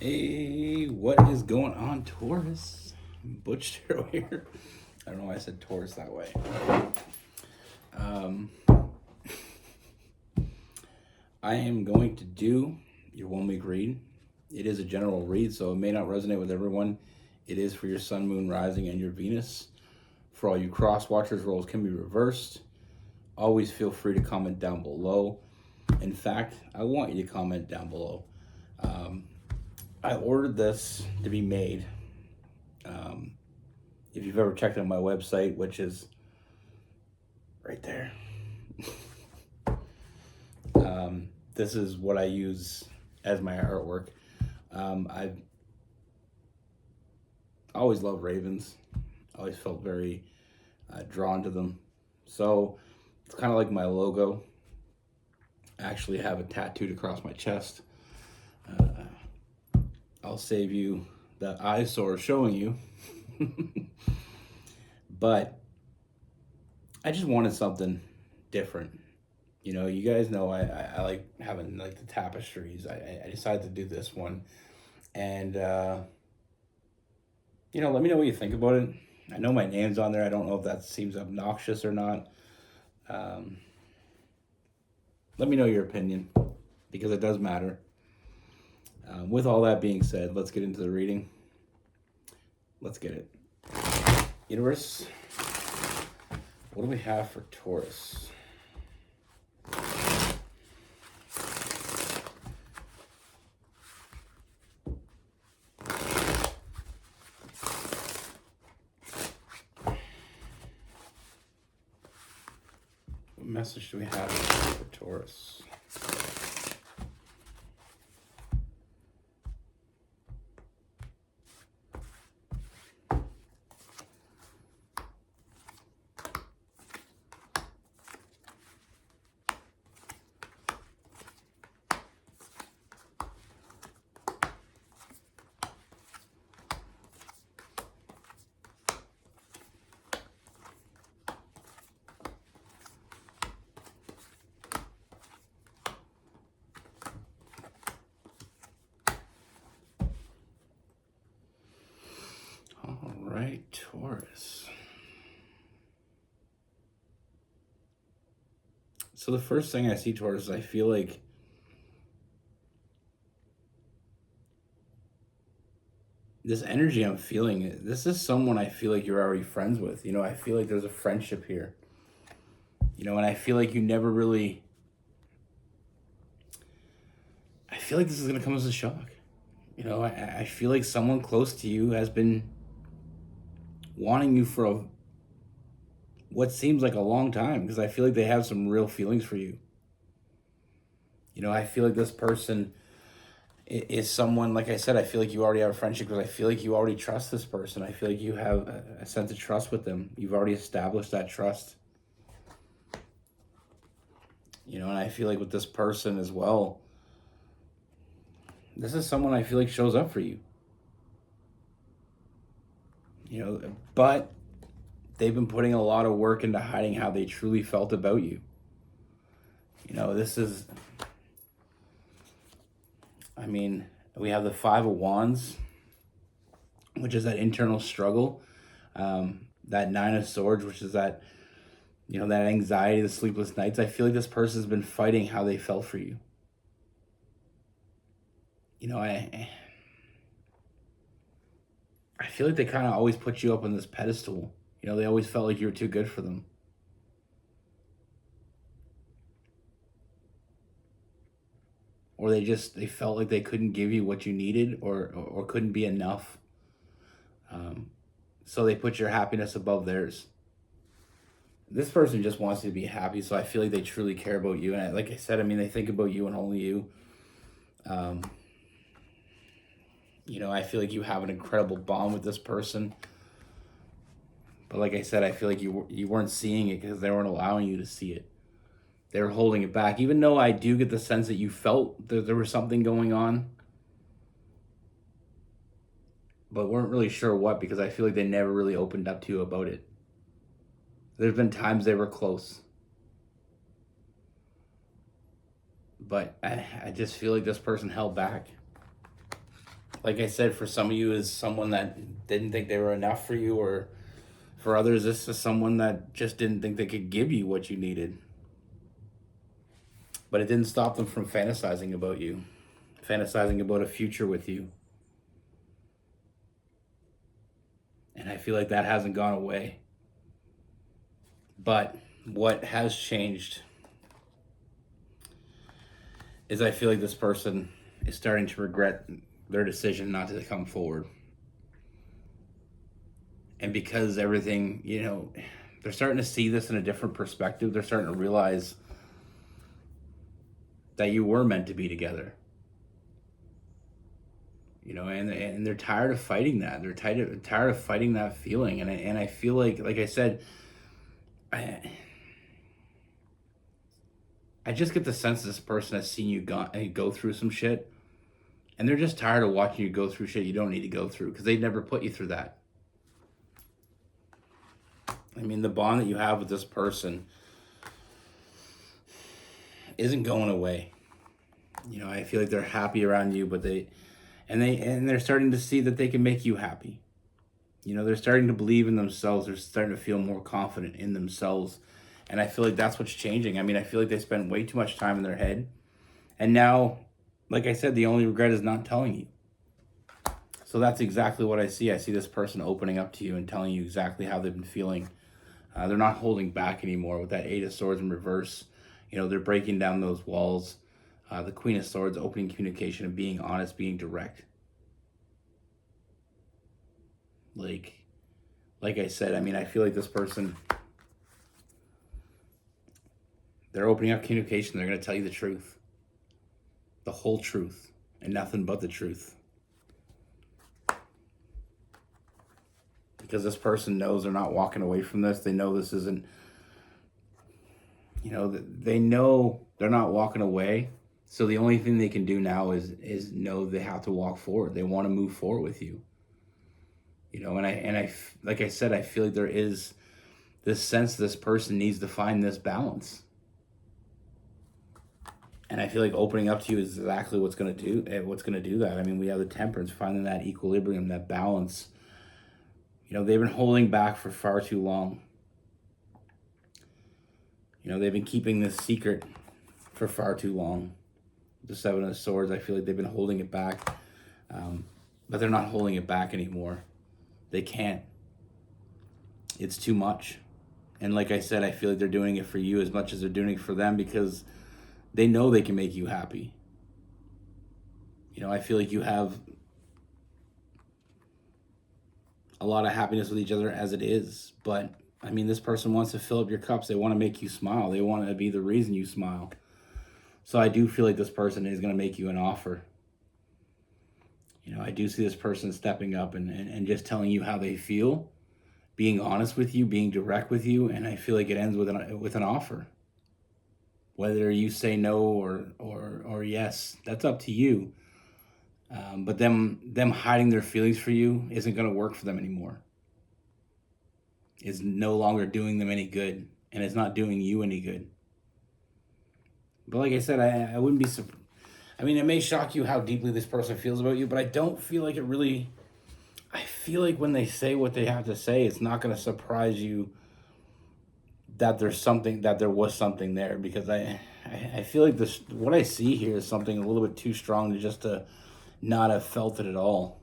Hey, what is going on, Taurus? Butch Tarot here. I don't know why I said Taurus that way. Um, I am going to do your 1 week read. It is a general read, so it may not resonate with everyone. It is for your sun, moon, rising, and your Venus. For all you cross watchers, roles can be reversed. Always feel free to comment down below. In fact, I want you to comment down below. I ordered this to be made. If you've ever checked out my website, which is right there, this is what I use as my artwork. I've always loved ravens. Always felt very drawn to them. So it's kind of like my logo. I actually have it tattooed across my chest. I'll save you the eyesore showing you. But I just wanted something different. You know, you guys know I like having like the tapestries. I decided to do this one. And, you know, let me know what you think about it. I know my name's on there. I don't know if that seems obnoxious or not. Let me know your opinion, because it does matter. With all that being said, let's get into the reading. Let's get it. Universe, what do we have for Taurus? What message do we have for Taurus? All right, Taurus. So the first thing I see, Taurus, is I feel like this energy I'm feeling, this is someone I feel like you're already friends with. You know, I feel like there's a friendship here. You know, and I feel like you never really... I feel like this is going to come as a shock. You know, I feel like someone close to you has been wanting you for what seems like a long time, because I feel like they have some real feelings for you. You know, I feel like this person is someone, like I said, I feel like you already have a friendship, because I feel like you already trust this person. I feel like you have a sense of trust with them. You've already established that trust. You know, and I feel like with this person as well, this is someone I feel like shows up for you. You know, but they've been putting a lot of work into hiding how they truly felt about you. You know, this is... I mean, we have the Five of Wands, which is that internal struggle. That Nine of Swords, which is that, you know, that anxiety, the sleepless nights. I feel like this person's been fighting how they felt for you. You know, I feel like they kind of always put you up on this pedestal. You know, they always felt like you were too good for them. Or they felt like they couldn't give you what you needed, or couldn't be enough. So they put your happiness above theirs. This person just wants you to be happy, so I feel like they truly care about you. And like I said, I mean, they think about you and only you. You know, I feel like you have an incredible bond with this person. But like I said, I feel like you weren't seeing it because they weren't allowing you to see it. They were holding it back. Even though I do get the sense that you felt that there was something going on, but weren't really sure what, because I feel like they never really opened up to you about it. There's been times they were close. But I just feel like this person held back. like I said, for some of you is someone that didn't think they were enough for you, or for others, this is someone that just didn't think they could give you what you needed. But it didn't stop them from fantasizing about you, fantasizing about a future with you. And I feel like that hasn't gone away. But what has changed is I feel like this person is starting to regret their decision not to come forward. And because everything, they're starting to see this in a different perspective. They're starting to realize that you were meant to be together. And they're tired of fighting that. They're tired of fighting that feeling. And I feel like I said, I just get the sense this person has seen you go through some shit, and they're just tired of watching you go through shit you don't need to go through, because they never put you through that. I mean, the bond that you have with this person isn't going away. I feel like they're happy around you, but they're starting to see that they can make you happy. They're starting to believe in themselves. They're starting to feel more confident in themselves. And I feel like that's what's changing. I mean, I feel like they spent way too much time in their head. And now, like I said, the only regret is not telling you. So that's exactly what I see. I see this person opening up to you and telling you exactly how they've been feeling. They're not holding back anymore with that Eight of Swords in reverse. They're breaking down those walls. The Queen of Swords, opening communication and being honest, being direct. Like I said, I mean, I feel like this person, they're opening up communication. They're going to tell you the truth. The whole truth. And nothing but the truth. Because this person knows they're not walking away from this. They know this isn't, they know they're not walking away. So the only thing they can do now is know they have to walk forward. They want to move forward with you. And I like I said, I feel like there is this sense this person needs to find this balance. And I feel like opening up to you is exactly what's going to do that. I mean, we have the Temperance, finding that equilibrium, that balance. They've been holding back for far too long. They've been keeping this secret for far too long. The Seven of Swords, I feel like they've been holding it back. But they're not holding it back anymore. They can't. It's too much. And like I said, I feel like they're doing it for you as much as they're doing it for them, because they know they can make you happy. I feel like you have a lot of happiness with each other as it is. But, I mean, this person wants to fill up your cups. They want to make you smile. They want to be the reason you smile. So I do feel like this person is going to make you an offer. I do see this person stepping up and just telling you how they feel, being honest with you, being direct with you, and I feel like it ends with an offer. Whether you say no or yes, that's up to you. But them hiding their feelings for you isn't going to work for them anymore. It's no longer doing them any good, and it's not doing you any good. But like I said, I wouldn't be surprised. I mean, it may shock you how deeply this person feels about you, but I don't feel like it really... I feel like when they say what they have to say, it's not going to surprise you that there was something there, because I feel like what I see here is something a little bit too strong to not have felt it at all.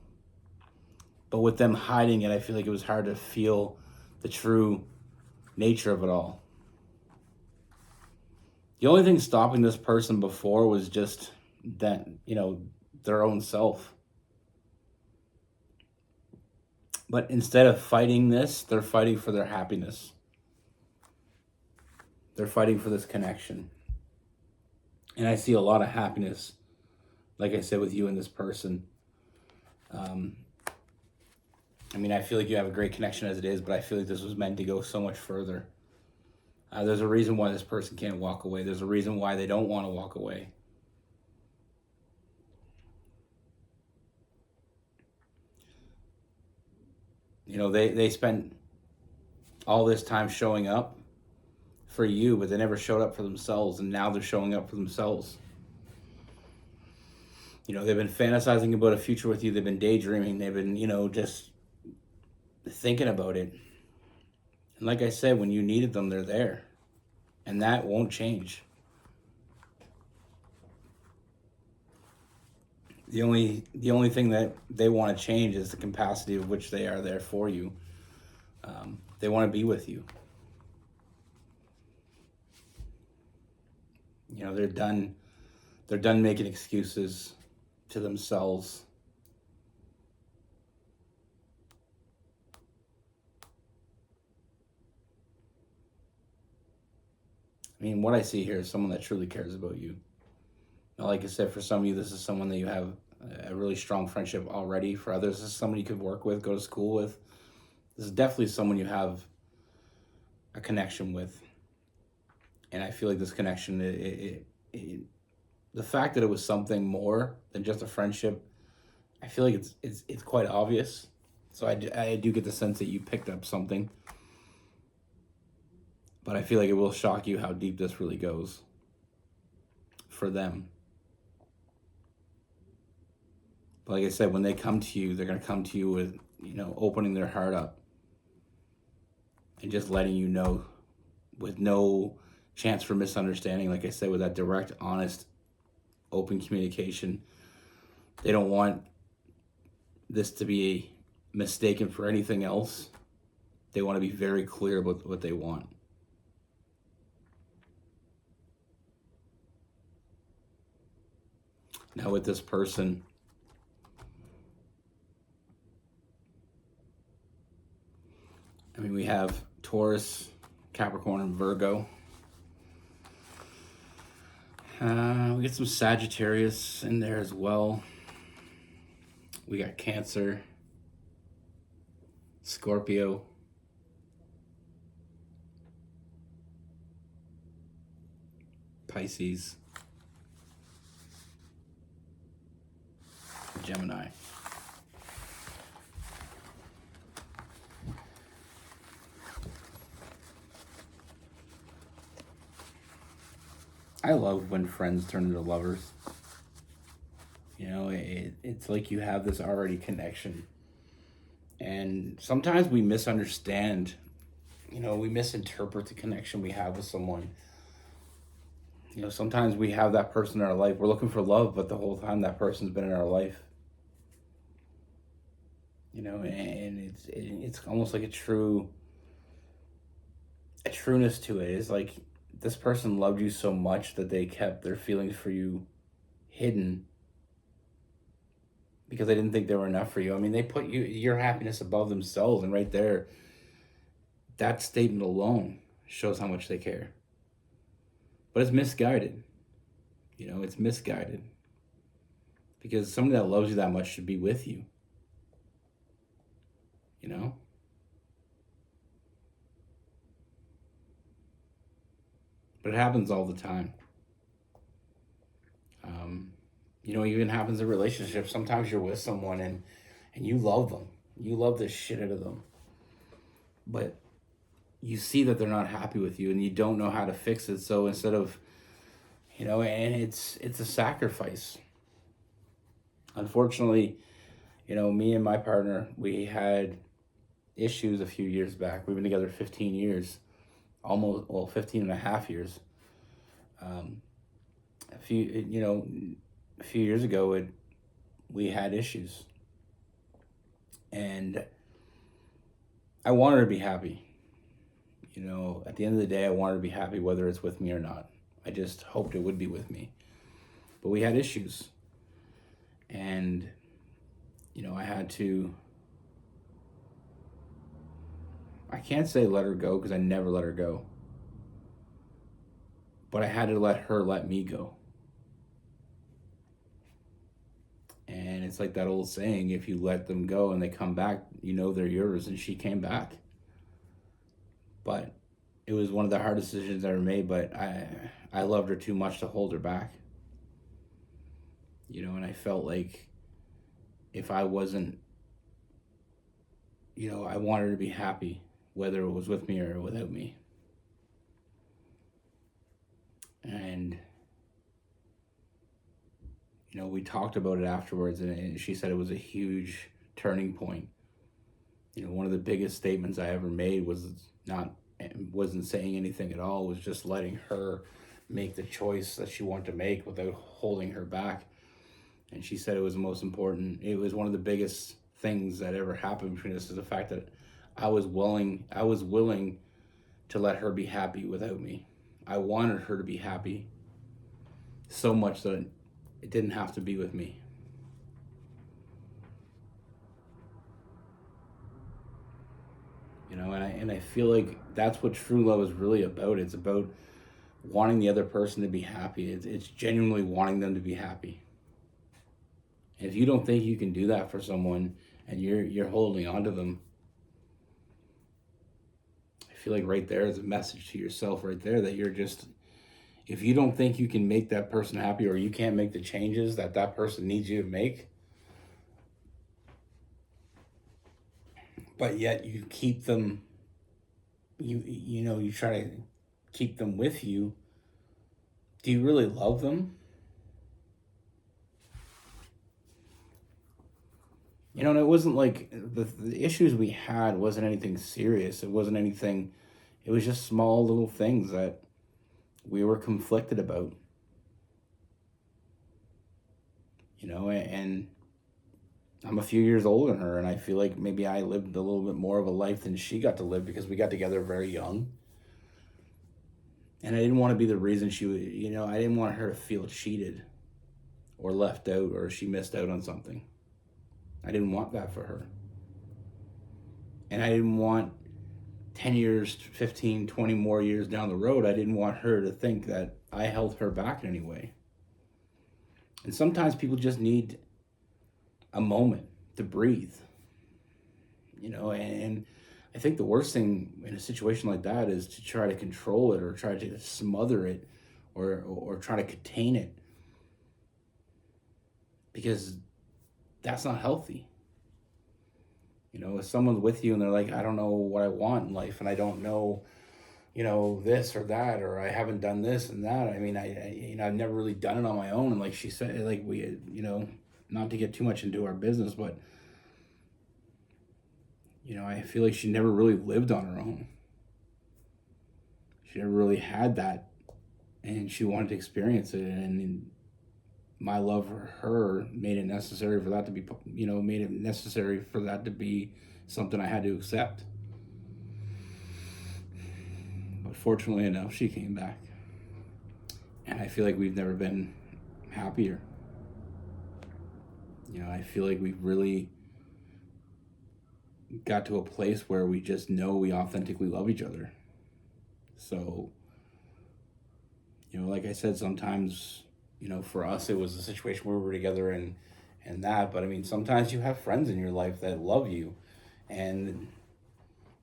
But with them hiding it, I feel like it was hard to feel the true nature of it all. The only thing stopping this person before was just that, their own self. But instead of fighting this, they're fighting for their happiness. They're fighting for this connection. And I see a lot of happiness, like I said, with you and this person. I mean, I feel like you have a great connection as it is, but I feel like this was meant to go so much further. There's a reason why this person can't walk away. There's a reason why they don't want to walk away. They spent all this time showing up for you, but they never showed up for themselves, and now they're showing up for themselves. They've been fantasizing about a future with you. They've been daydreaming. They've been, just thinking about it. And like I said, when you needed them, they're there. And that won't change. The only thing that they want to change is the capacity of which they are there for you. They want to be with you. They're done. They're done making excuses to themselves. I mean, what I see here is someone that truly cares about you. Now, like I said, for some of you, this is someone that you have a really strong friendship already. For others, this is someone you could work with, go to school with. This is definitely someone you have a connection with. And I feel like this connection, the fact that it was something more than just a friendship, I feel like it's quite obvious. So I do get the sense that you picked up something. But I feel like it will shock you how deep this really goes for them. But like I said, when they come to you, they're going to come to you with, opening their heart up and just letting you know with no chance for misunderstanding. Like I said, with that direct, honest, open communication. They don't want this to be mistaken for anything else. They want to be very clear about what they want. Now with this person, I mean, we have Taurus, Capricorn, and Virgo. We get some Sagittarius in there as well. We got Cancer, Scorpio, Pisces, Gemini. I love when friends turn into lovers. It's like you have this already connection. And sometimes we misunderstand, we misinterpret the connection we have with someone. Sometimes we have that person in our life. We're looking for love, but the whole time that person's been in our life. And it's almost like a trueness to it. It's like this person loved you so much that they kept their feelings for you hidden because they didn't think they were enough for you. I mean, they put your happiness above themselves, and right there, that statement alone shows how much they care. But it's misguided. It's misguided. Because somebody that loves you that much should be with you. But it happens all the time. It even happens in relationships. Sometimes you're with someone and you love them. You love the shit out of them. But you see that they're not happy with you and you don't know how to fix it. So instead of, and it's a sacrifice. Unfortunately, me and my partner, we had issues a few years back. We've been together 15 years, 15 and a half years. A few years ago, we had issues. And I wanted her to be happy. At the end of the day, I wanted her to be happy whether it's with me or not. I just hoped it would be with me. But we had issues. And, I had to, I can't say let her go because I never let her go. But I had to let her let me go. And it's like that old saying, if you let them go and they come back, they're yours. And she came back. But it was one of the hardest decisions I ever made, but I loved her too much to hold her back. And I felt like if I wasn't, I wanted her to be happy, whether it was with me or without me. And, We talked about it afterwards, and she said it was a huge turning point. One of the biggest statements I ever made wasn't saying anything at all. Was just letting her make the choice that she wanted to make without holding her back. And she said it was the most important. It was one of the biggest things that ever happened between us, is the fact that I was willing to let her be happy without me. I wanted her to be happy so much that it didn't have to be with me. And I feel like that's what true love is really about. It's about wanting the other person to be happy. It's genuinely wanting them to be happy. And if you don't think you can do that for someone, and you're holding on to them, I feel like right there is a message to yourself right there, that if you don't think you can make that person happy, or you can't make the changes that person needs you to make, but yet you keep them, you try to keep them with you, do you really love them? And it wasn't like the issues we had wasn't anything serious. It wasn't anything, it was just small little things that we were conflicted about, and I'm a few years older than her, and I feel like maybe I lived a little bit more of a life than she got to live, because we got together very young. And I didn't want to be the reason I didn't want her to feel cheated or left out, or she missed out on something. I didn't want that for her. And I didn't want 10 years, 15, 20 more years down the road, I didn't want her to think that I held her back in any way. And sometimes people just need a moment to breathe, and I think the worst thing in a situation like that is to try to control it, or try to smother it, or try to contain it, because that's not healthy. If someone's with you and they're like, I don't know what I want in life, and I don't know, this or that, or I haven't done this and that. I mean, I've never really done it on my own. And like she said, like not to get too much into our business, but I feel like she never really lived on her own. She never really had that, and she wanted to experience it. And my love for her made it necessary for that to be, something I had to accept. But fortunately enough, she came back, and I feel like we've never been happier. I feel like we've really got to a place where we just know we authentically love each other. So, like I said, sometimes, for us, it was a situation where we were together, and that, but I mean, sometimes you have friends in your life that love you, and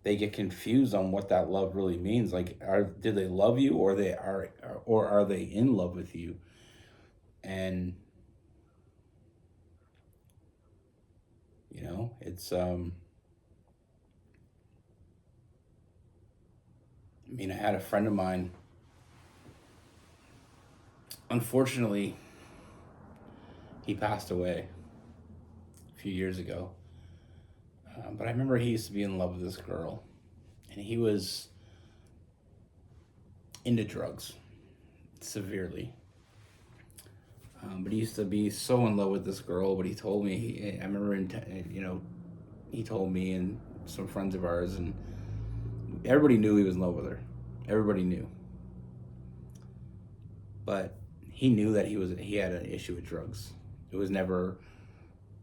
they get confused on what that love really means. Like, do they love you, or are they in love with you? And it's I had a friend of mine. Unfortunately, he passed away a few years ago. But I remember he used to be in love with this girl, and he was into drugs severely. But he used to be so in love with this girl. But he told me, I remember, he told me and some friends of ours, and everybody knew he was in love with her. Everybody knew. But he knew that he had an issue with drugs. It was never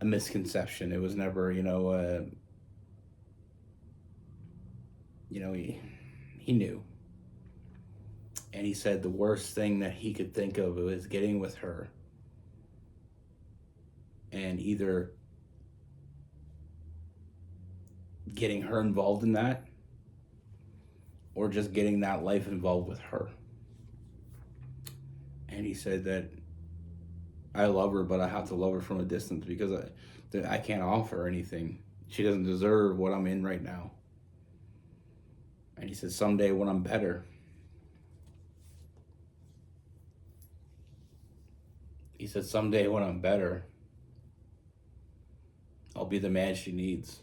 a misconception. It was never, he knew. And he said the worst thing that he could think of was getting with her and either getting her involved in that, or just getting that life involved with her. And he said that I love her, but I have to love her from a distance, because I can't offer her anything. She doesn't deserve what I'm in right now. And he said, someday when I'm better, he He said, someday when I'm better, I'll be the man she needs.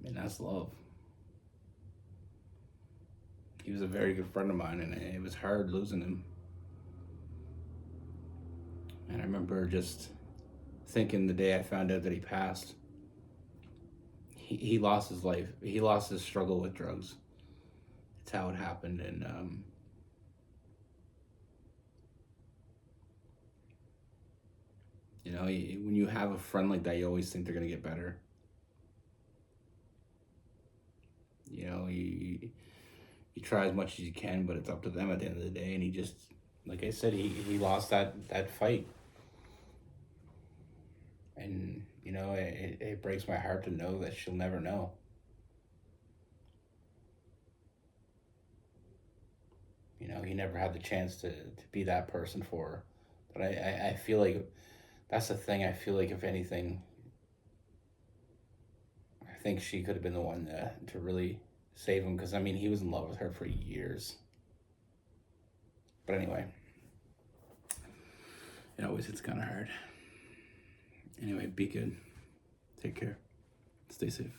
And that's love. He was a very good friend of mine, and it was hard losing him. And I remember just thinking the day I found out that he passed, he lost his life. He lost his struggle with drugs. It's how it happened. And you know, when you have a friend like that, you always think they're gonna get better. You know, you try as much as you can, but it's up to them at the end of the day. And he just, like I said, he lost that fight. And you know, it breaks my heart to know that she'll never know. You know, he never had the chance to be that person for her. But I feel like that's the thing. I feel like if anything, I think she could have been the one to really save him, because I mean, he was in love with her for years. But anyway, it always hits kind of hard. Anyway, be good. Take care. Stay safe.